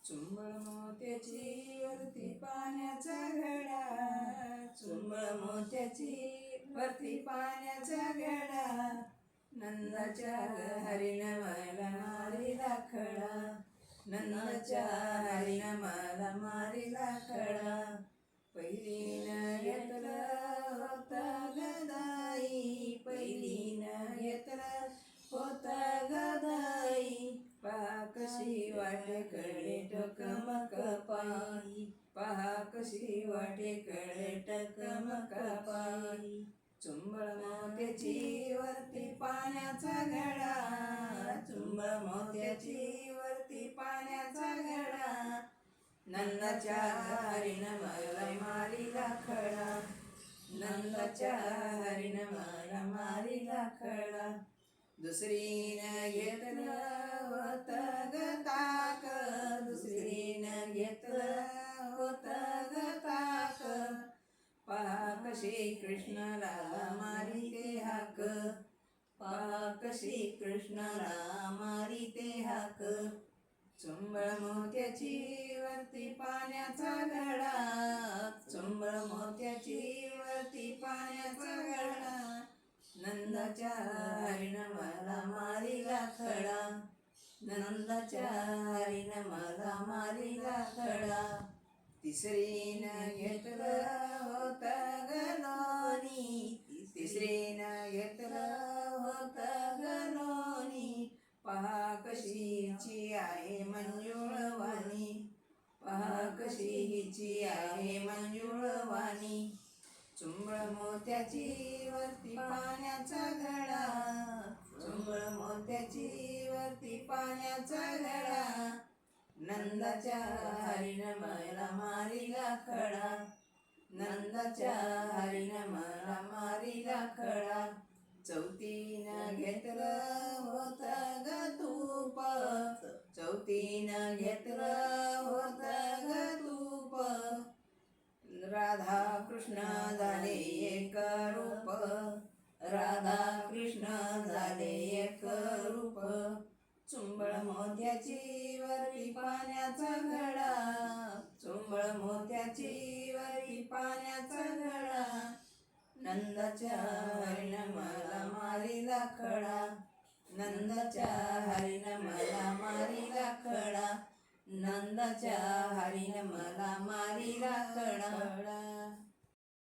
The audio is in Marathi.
चुंबळ मोत्याची वरती पाण्याचा घडा, चुंबळ मोत्याची वरती पाण्याचा घडा, नंदाच्या हरीनं मला मारिला खडा, नंदाच्या हरीनं मला मारिला खडा. पहिलीनं घेतलं होतं गदाई, पहिलीनं घेतलं होतं गदाई, पहा कशी वाटेकडे टकमक पायी, पहा कशी वाटेकडे टकमक पायी. चुंबळ मोत्याची वरती पाण्याचा घडा, चुंबळ मोत्याची वरती पाण्याचा घडा, नंदाच्या हरीनं मला मारिला खडा, नंदाच्या हरीनं मला मारिला खडा. दुसरीनं घेतलं होतं ग ताक, दुसरीनं घेतलं होतं ग ताक, पहा कशी कृष्णाला मारिते हाक, पहा कशी कृष्णाला मारिते हाक. चुंबळ मोत्याची वरती पाण्याचा घडा, चुंबळ मोत्याची वरती पाण्याचा घडा, नंदाच्या हरीनं मला मारिला खडा, नंदाच्या हरीनं मला मारिला खडा. तिसरीनं घेतलं होतं ग लोणी, तिसरीनं घेतलं होतं ग लोणी, पहा कशी हिची आहे मंजुळ वाणी, पहा कशी हिची आहे मंजुळ वाणी. चुंबळ मोत्याची वरती पाण्याचा घडा, चुंबळ मोत्याची वरती पाण्याचा घडा, नंदाच्या हरीनं मला मारिला खडा, नंदाच्या हरीनं मला मारिला खडा. चौथीनं घेतलं होतं ग तूप, चौथीनं घेतलं होतं ग तूप, राधा कृष्ण झाले एक रूप, राधा कृष्ण झाले एक रूप. चुंबळ मोत्याची वरती पाण्याचा घडा, चुंबळ मोत्याची वरती पाण्याचा घडा, नंदाच्या हरीनं मला मारिला खडा, नंदाच्या हरीनं मला मारिला खडा, नंदाच्या हरीनं मला मारिला खडा.